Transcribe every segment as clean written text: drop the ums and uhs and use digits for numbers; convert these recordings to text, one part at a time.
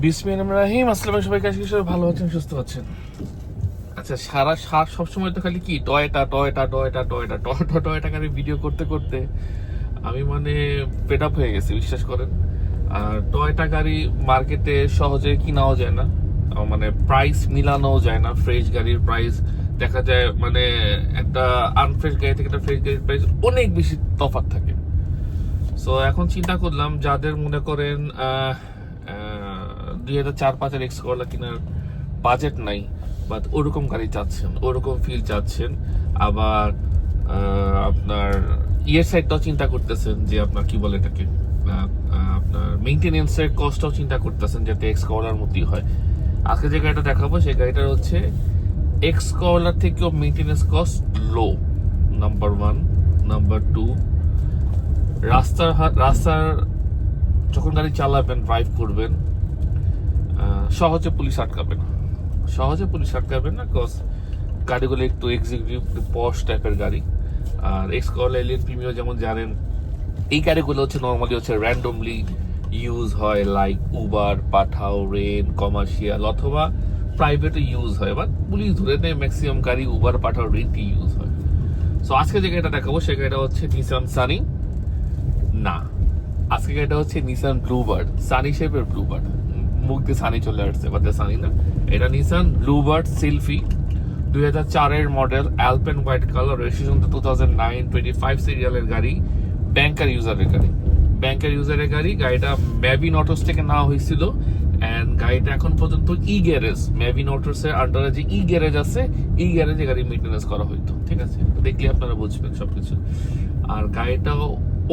বিসমিল্লাহির আসসালামু সবাই কাছে ভালো আছেন, সুস্থ আছেন। আচ্ছা, সবসময় তো খালি কি Toyota Toyota Toyota Toyota Toyota Toyota গাড়ি ভিডিও করতে করতে আমি পেট আপ হয়ে গেছি, বিশ্বাস করেন। আর টয়টা গাড়ি মার্কেটে সহজে কিনাও যায় না, প্রাইস মিলানো যায় না। ফ্রেশ গাড়ির প্রাইস দেখা যায় একটা আনফ্রেশ গাড়ি থেকে একটা ফ্রেশ গাড়ির প্রাইস অনেক বেশি তফাৎ থাকে। সো এখন চিন্তা করলাম, যাদের মনে করেন 2004-05 এক্স করলা কেনার বাজেট নাই, বাট ওরকম গাড়ি চাচ্ছেন, ওরকম ফিল চাচ্ছেন, আবার আপনার ইয়ের সাইডটাও চিন্তা করতেছেন যে আপনার কি বলে এটাকে, আপনার মেইনটেনেন্সের কস্টটাও চিন্তা করতেছেন যাতে এক্স করলার মতোই হয়। আজকে যে গাড়িটা দেখাবো সেই গাড়িটার হচ্ছে এক্স করলার থেকেও মেইনটেনেন্স কস্ট লো, নাম্বার 1। নাম্বার 2, রাস্তার যখন গাড়ি চালাবেন, ড্রাইভ করবেন, সহজে পুলিশ আটকাবে না, কজ গাড়িগুলো একটু এক্সিকিউটিভ পশ টাইপের গাড়ি। আর এক্স করলা এলিয়ন প্রিমিয়ার যেমন জানেন, এই গাড়িগুলো হচ্ছে নর্মালি র্যান্ডমলি ইউজ হয়, লাইক উবার, পাঠাও, রেন, কমার্শিয়াল অথবা প্রাইভেটে ইউজ হয়, বাট পুলিশ ধরে নেয় ম্যাক্সিমাম গাড়ি উবার, পাঠাও, রেনটি ইউজ হয়। সো আজকে যে গাড়িটা দেখাবো সেই গাড়িটা হচ্ছে নিসান সানি। না, আজকে গাড়িটা হচ্ছে নিসান ব্লুবার্ড, সানি শেপের ব্লুবার্ড। মুখ দিয়ে সানি চলে আসছে, বাট সানি না, এটা নিসান ব্লুবার্ড সিলফি, 2004-এর model, alpine white colour, registration 2009-25 সিরিয়ালের গাড়ি, ব্যাংকার ইউজারের গাড়ি। গাড়িটা ম্যাভিন অটোস থেকে নেওয়া হয়েছিল, এন্ড গাড়িটা এখন পর্যন্ত ই গ্যারেজ, ম্যাভিন অটোস এর আন্ডারে যে ই গ্যারেজ আছে, ই গ্যারেজে গাড়ি মেইনটেনেন্স করা হইতো, ঠিক আছে? দেখলে আপনারা বুঝবেন সবকিছু। আর গাড়িটাও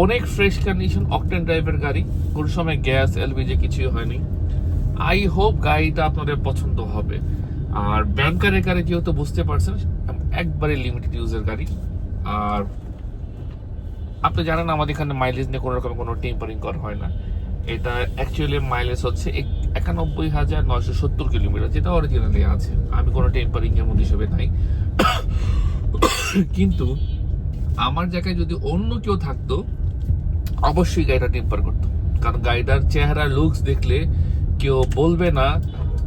অনেক ফ্রেশ কন্ডিশন, অকটেন ড্রাইভের গাড়ি, কোন সময় গ্যাস এলপিজি কিছুই হয়নি। আই হোপ গাড়িটা আপনাদের পছন্দ হবে। আর ব্যাংকারের গাড়ি যেহেতু বুঝতে পারছেন, একবারে লিমিটেড ইউজের গাড়ি। আর আপনি জানেন আমাদের এখানে মাইলেজ নিয়ে কোনো রকম কোনো টেম্পারিং করা হয় না। এটা অ্যাকচুয়ালি মাইলেজ হচ্ছে 91,970 কিলোমিটার, যেটা অরিজিনালি আছে। আমি কোনো টেম্পারিং এর মধ্যে হিসেবে নাই। কিন্তু আমার জায়গায় যদি অন্য কেউ থাকতো, অবশ্যই গাড়িটা টেম্পার করতো, কারণ গাড়িটার চেহারা লুকস দেখলে কেউ বলবে না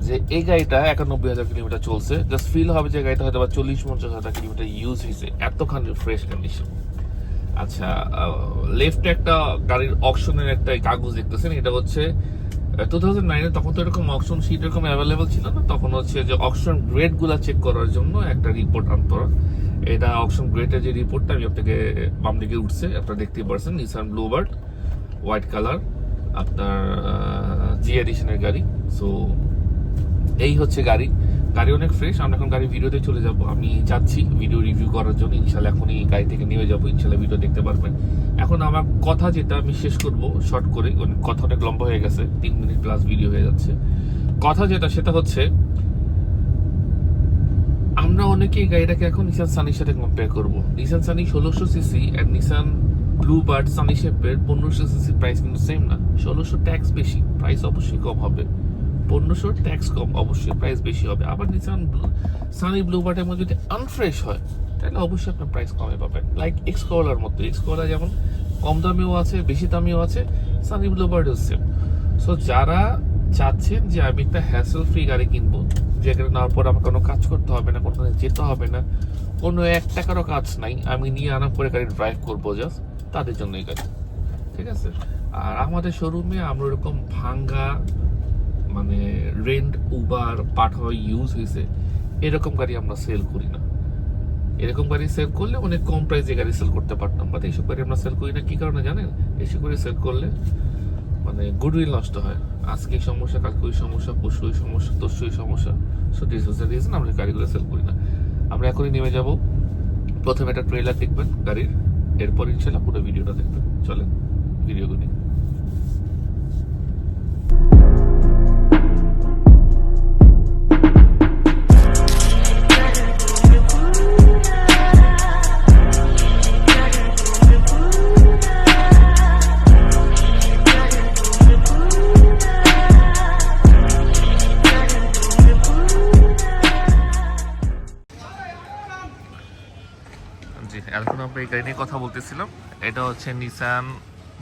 যে এই গাড়িটা 91,000 কিলোমিটার চলছে। জাস্ট ফিল হবে যে গাড়িটা হয়তো 40-50,000 কিলোমিটার ইউজ হয়েছে, এতখানি ফ্রেশ কন্ডিশন। আচ্ছা, লেফটে একটা গাড়ির অকশনের একটা কাগজ দেখতেছেন, এটা হচ্ছে 2009-এ। তখন তো এরকম অকশন শিট এরকম অ্যাভেলেবল ছিল না, তখন হচ্ছে যে অকশন গ্রেড গুলা চেক করার জন্য একটা রিপোর্ট আনতো। এটা অকশন গ্রেডের যে রিপোর্টটা আমি আপনাকে বাম দিকে উঠছে, আপনারা দেখতেই পারছেন, নিসান ব্লুবার্ড হোয়াইট কালার, আপনার জি এডিশনের গাড়ি। সো এই হচ্ছে গাড়ি অনেক ফ্রেশ। আমরা এখন গাড়ি ভিডিওতে চলে যাব। আমি যাচ্ছি ভিডিও রিভিউ করার জন্য, ইনশাল্লাহ এখনই গাড়ি থেকে নেমে যাবো, ইনশাল্লাহ ভিডিও দেখতে পারবেন। এখন আমার কথা যেটা আমি শেষ করব শর্ট করে, কথা অনেক লম্বা হয়ে গেছে, 3 মিনিট প্লাস ভিডিও হয়ে যাচ্ছে। কথা যেটা সেটা হচ্ছে, আমরা অনেকেই গাড়িটাকে এখন নিসান সানির সাথে কম্পেয়ার করবো। নিসান সানি 1600 সিসি আর নিসান ব্লুবার্ড সানি শেপের 1500 সিসি প্রাইস কিন্তু সেম না। 1600 ট্যাক্স বেশি, প্রাইস অবশ্যই কম হবে। 1500 ট্যাক্স কম, অবশ্যই প্রাইস বেশি হবে। আবার নিসান সানি ব্লুবার্ডের মধ্যে যদি আনফ্রেশ হয়, তাহলে অবশ্যই আপনার প্রাইস কমে পাবেন। লাইক এক্স করলার মতো, এক্স করলা যেমন কম দামিও আছে, বেশি দামিও আছে, সানি ব্লুবার্ডও সেম। সো যারা চাচ্ছেন যে আমি একটা হ্যাসেল ফ্রি গাড়ি কিনবো, যেখানে নেওয়ার পর আমার কোনো কাজ করতে হবে না, কোথাও যেতে হবে না, কোনো 1 টাকারও কাজ নাই, আমি নিয়ে আনার পরে গাড়ি ড্রাইভ করবো জাস্ট, তাদের জন্য এই গাড়ি, ঠিক আছে? আর আমাদের শোরুমে আমরা এরকম ভাঙ্গা রেন্ট, উবার, পাঠাও ইউজ হয়েছে এরকম গাড়ি আমরা সেল করি না। এরকম গাড়ি সেল করলে অনেক কম প্রাইসে গাড়ি সেল করতে পারতাম, বাট এইসব গাড়ি আমরা সেল করি না। কি কারণে জানেন? এইসব গাড়ি সেল করলে গুডউইল নষ্ট হয়। আজকে সমস্যা, কালকে ওই সমস্যা, পরশু ওই সমস্যা, তরশু ওই সমস্যা। So this was the reason আমরা গাড়িগুলো সেল করি না। আমরা এখনই নেমে যাব। প্রথমে একটা ট্রেলার দেখবেন গাড়ির, এরপর ইনশাল্লাহ পুরো ভিডিওটা দেখবেন। চলেন ভিডিওগুলি। এখন আমরা এই গাড়ি নিয়ে কথা বলতেছিলাম। এটা হচ্ছে Nissan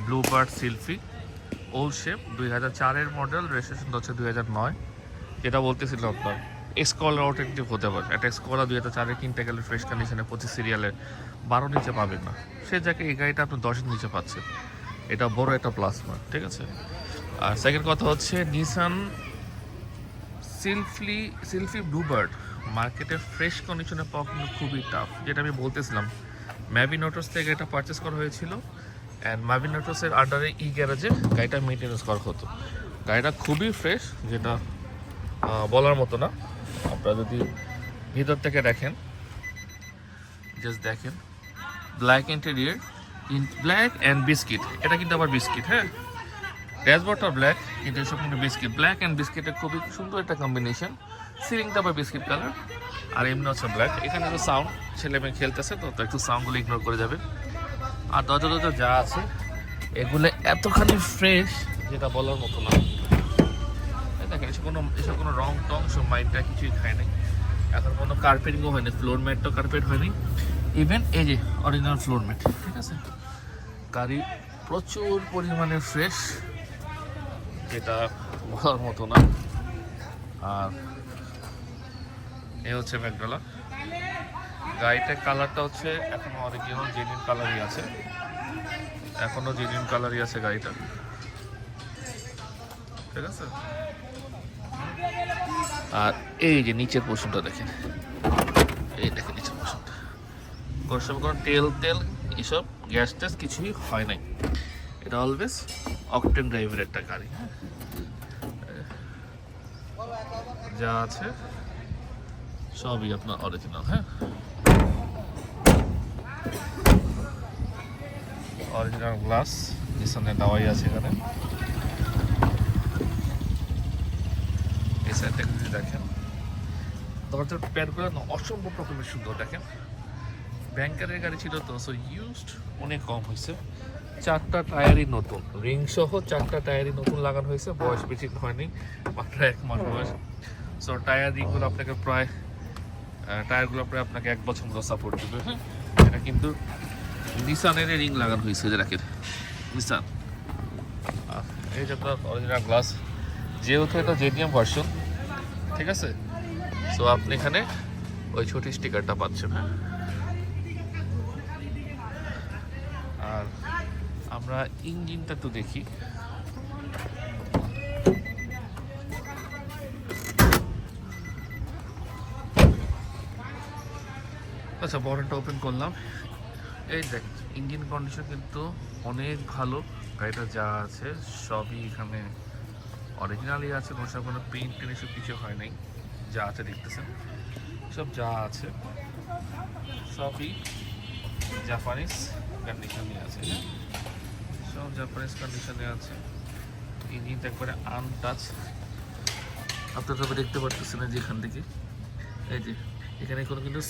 Bluebird Sylphy old shape, 2004-এর মডেল, রেজিস্ট্রেশন হচ্ছে 2009। যেটা বলতেছিলাম আপনার এক্সকলার অল্টারনেটিভ হতে পারে। একটা এক্সকলার 2004-এ কিনতে গেলে ফ্রেশ কন্ডিশনে 25 সিরিয়ালে 12 নিচে পাবেন না, সে জায়গায় এই গাড়িটা আপনি 10-এর নিচে পাচ্ছেন। এটা বড় একটা প্লাস পয়েন্ট, ঠিক আছে। আর সেকেন্ড কথা হচ্ছে নিসান সিলফি ব্লুবার্ড মার্কেটে ফ্রেশ কন্ডিশনে পাওয়া কিন্তু খুবই টাফ। যেটা আমি বলতেছিলাম, ম্যাভিন অটোস থেকে এটা পারচেস করা হয়েছিল, অ্যান্ড ম্যাভিন অটোসের আন্ডারে ই গ্যারেজে গাড়িটা মেনটেন্যান্স করা হতো। গাড়িটা খুবই ফ্রেশ, যেটা বলার মতো না। আপনারা যদি ভিতর থেকে দেখেন, জাস্ট দেখেন, black interior, black and biscuit. এটা কিন্তু আবার বিস্কিট, হ্যাঁ, ড্যাশবোর্ডটা ব্ল্যাক, কিন্তু এসব কিন্তু বিস্কিট। ব্ল্যাক অ্যান্ড বিস্কিটের খুবই সুন্দর একটা কম্বিনেশন। সিলিংটা আবার বিস্কিট কালার, আর এমনি হচ্ছে ব্ল্যাক। এখানে যে সাউন্ড, ছেলে মেয়ে খেলতেছে তো একটু সাউন্ডগুলো ইগনোর করে যাবে। আর দরজা যা আছে এগুলো এতখানি ফ্রেশ যেটা বলার মতো না। দেখেন এসব কোনো রং টং সব মাইন্ডটা কিছুই খায় নাই। এখন কোনো কার্পেটিংও হয়নি, ফ্লোর ম্যাটও কার্পেট হয়নি, ইভেন এই যে অরিজিনাল ফ্লোর ম্যাট, ঠিক আছে। গাড়ি প্রচুর পরিমাণে ফ্রেশ, যেটা বলার মতো না। আর এ হচ্ছে ম্যাকডোলা। গাড়িটার কালারটা হচ্ছে এখনো অরিজিনাল জেনুইন কালারই আছে, এখনো জেনুইন কালারই আছে গাড়িটা, ঠিক আছে। আর এই যে নিচের পোর্শনটা দেখেন, এই দেখেন নিচের পোর্শনটা, কোনো তেল এসব গ্যাস ট্যাস কিছুই হয় নাই। এটা অলওয়েজ অকটেন ড্রাইভের একটা গাড়ি, হ্যাঁ। যা আছে সবই আপনার অরিজিনাল, হ্যাঁ, অরিজিনাল গ্লাস। পিছনে দাওয়াই আছে এখানে। এই সাইডটা যদি দেখেন, দরজার প্যাডগুলো না অসম্ভব রকমের সুন্দর। দেখেন ব্যাংকারের গাড়ি ছিল তো, সো ইউজড অনেক কম হয়েছে। 4টা টায়ারই নতুন, রিং সহ 4টা টায়ারই নতুন লাগানো হয়েছে। বয়স বেশি হয়নি, মাত্র 1 মাস বয়স। সো টায়ারগুলো আপনাকে আপনাকে 1 বছর মতো সাপোর্ট দেবে, হ্যাঁ। এটা কিন্তু নিসানের রিং লাগানো হয়েছে, যে রাখেন নিসান। এই যে আপনার অরিজিনাল গ্লাস, যেহেতু এটা জেডিএম ভার্সন, ঠিক আছে। সো আপনি এখানে ওই ছোট স্টিকারটা পাচ্ছেন, হ্যাঁ। আর আমরা ইঞ্জিনটা একটু দেখি। আচ্ছা, বনেটটা ওপেন করলাম। এই দেখ, ইঞ্জিন কন্ডিশন কিন্তু অনেক ভালো। গাড়িটা যা আছে সবই এখানে অরিজিনালই আছে, কোনো পেইন্ট টেন এসব কিছু হয় নাই। যা আছে দেখতেছেন, সব যা আছে সবই জাপানিজ কন্ডিশনে আছে, সব জাপানিজ কন্ডিশনে আছে। ইঞ্জিনটা একবারে আনটাচ, আপনারা তবে দেখতে পারতেছেন না যেখান থেকে, এই যে এখানে কোনো কিন্তু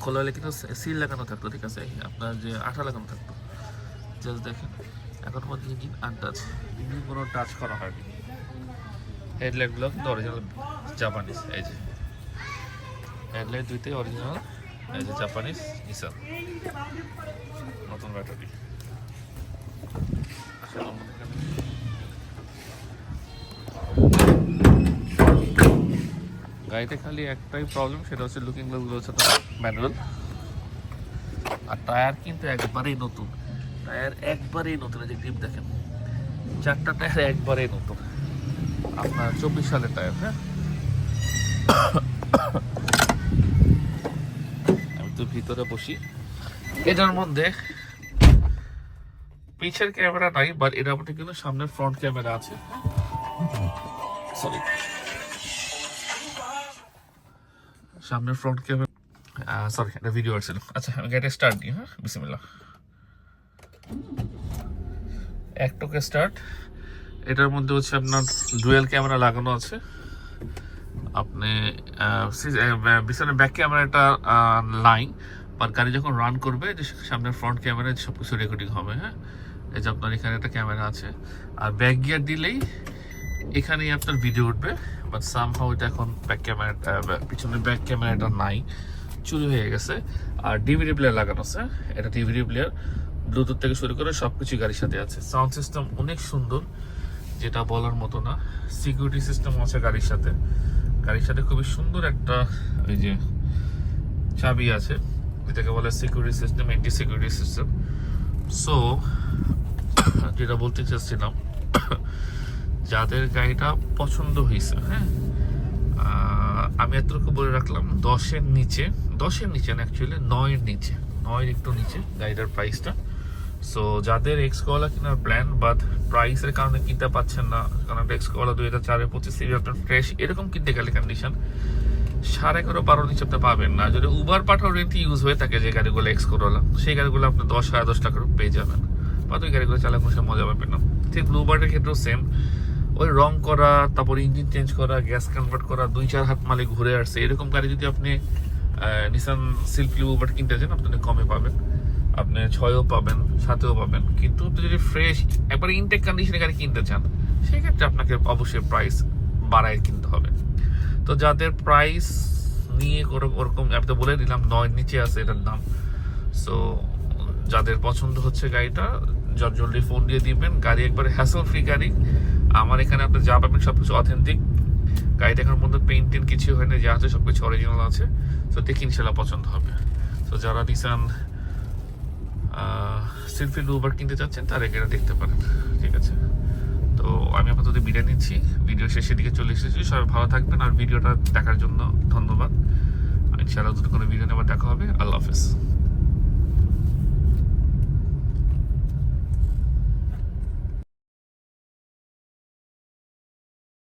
খোলা হলে কিন্তু সিল লাগানো থাকতো, ঠিক আছে, আপনার যে আঠা লাগানো থাকতো। জাস্ট দেখেন, এখন মধ্যে ইঞ্জিন আনটাচ, ইঞ্জিন কোনো টাচ করা হয়নি। হেডলাইটগুলো কিন্তু অরিজিনাল জাপানিজ, এই যে হেডলাইট দুইটাই অরিজিনাল, এই যে জাপানিজ নিসান, নতুন ব্যাটারি। গাড়িতে খালি একটাই প্রবলেম, সেটা হচ্ছে লুকিং গ্লাসগুলো হচ্ছে ম্যানুয়াল। আর টায়ার কিন্তু একবারেই নতুন, এই যে গ্রিপ দেখেন, 4টা টায়ার একবারেই নতুন, আপনার 24 সালের টায়ার, হ্যাঁ। আমি তো ভিতরে বসি। এটার মধ্যে পিছের ক্যামেরা নাই, বাট এটার মধ্যে কিন্তু সামনের ফ্রন্ট ক্যামেরা আছে। সরি, সামনের ফ্রন্ট ক্যামেরা, সরি এটা ভিডিও আসছিল। আচ্ছা, আমি গাড়িটা স্টার্ট দিই, হ্যাঁ, বিসমিল্লাহ। একটোকে স্টার্ট। এটার মধ্যে হচ্ছে আপনার ডুয়েল ক্যামেরা লাগানো আছে। আপনি পিছনে ব্যাক ক্যামেরাটা লাইন, বাট গাড়ি যখন রান করবে যে সামনের ফ্রন্ট ক্যামেরায় সব কিছু রেকর্ডিং হবে, হ্যাঁ। এই যে আপনার এখানে একটা ক্যামেরা আছে, আর ব্যাক গিয়ার দিলেই এখানেই আপনার ভিডিও উঠবে। বাট সামহাউ এটা এখন ব্যাক ক্যামেরাটা, পিছনে ব্যাক ক্যামেরাটা নাই, চুরি হয়ে গেছে। আর ডিভিডি প্লেয়ার লাগানো আছে, এটা ডিভিডি প্লেয়ার, ব্লুটুথ থেকে শুরু করে সব কিছু গাড়ির সাথে আছে। সাউন্ড সিস্টেম অনেক সুন্দর, যেটা বলার মতো না। সিকিউরিটি সিস্টেম আছে গাড়ির সাথে, খুবই সুন্দর একটা ওই যে চাবি আছে, যেটাকে বলে security system, anti security system. So যেটা বলতে চাচ্ছিলাম, যাদের গাড়িটা পছন্দ হয়েছে, হ্যাঁ, আমি এতটুকু বলে রাখলাম 10-এর নিচে না, অ্যাকচুয়ালি 9-এর নিচে, 9-এর একটু নিচে গাড়িটার প্রাইসটা। সো যাদের এক্সকোলা কেনার প্ল্যান বাট প্রাইসের কারণে কিনতে পাচ্ছেন না, কারণ একটা এক্সকোলা 2004-এর 25 সিরিজ আপনার ফ্রেশ এরকম কিনতে গেলে কন্ডিশন 11.5-12 নিচে আপনি পাবেন না। যদি উবার পাঠাও রেন্টি ইউজ হয়ে থাকে যে গাড়িগুলো এক্সকোলা, সেই গাড়িগুলো আপনি 10-10.5 লাখ পেয়ে যাবেন, বা ওই গাড়িগুলো চালা কোনো মজা পাবেন না। ঠিক ব্লুবার্ডের ক্ষেত্রেও সেম, ওই রং করা, তারপর ইঞ্জিন চেঞ্জ করা, গ্যাস কনভার্ট করা, 2-4 হাত মালে ঘুরে আসছে এরকম গাড়ি যদি আপনি নিসান সিল্ক ব্লুবার্ড কিনতে চান, আপনি কমে পাবেন, আপনি 6-ও পাবেন, 7-ও পাবেন। কিন্তু আপনি যদি ফ্রেশ একবার ইনটেক কন্ডিশনে গাড়ি কিনতে চান, সেক্ষেত্রে আপনাকে অবশ্যই প্রাইস বাড়ায় কিনতে হবে। তো যাদের প্রাইস নিয়ে ওরকম, আমি তো বলে দিলাম 9-এর নিচে আছে এটার দাম। সো যাদের পছন্দ হচ্ছে গাড়িটা, জলদি ফোন দিয়ে দিবেন। গাড়ি একবারে হ্যাসল ফ্রি গাড়ি, আমার এখানে আপনি যা পাবেন সবকিছু অথেন্টিক। গাড়িটা এখন মধ্যে পেইন্ট টেন্ট কিছু হয় না, যা আছে সবকিছু অরিজিনাল আছে। তো দেখি ইনশাল্লাহ পছন্দ হবে। তো যারা নিসান সিলফি ব্লুবার্ড কিনতে চাচ্ছেন তারা এটা দেখতে পারেন, ঠিক আছে। তো আমি আপাতত বিদায় নিচ্ছি, ভিডিও শেষের দিকে চলে এসেছি। সবাই ভালো থাকবেন, আর ভিডিওটা দেখার জন্য ধন্যবাদ। ইনশাআল্লাহ যদি কোনো ভিডিও নেবার দেখা হবে। আল্লাহ হাফেজ।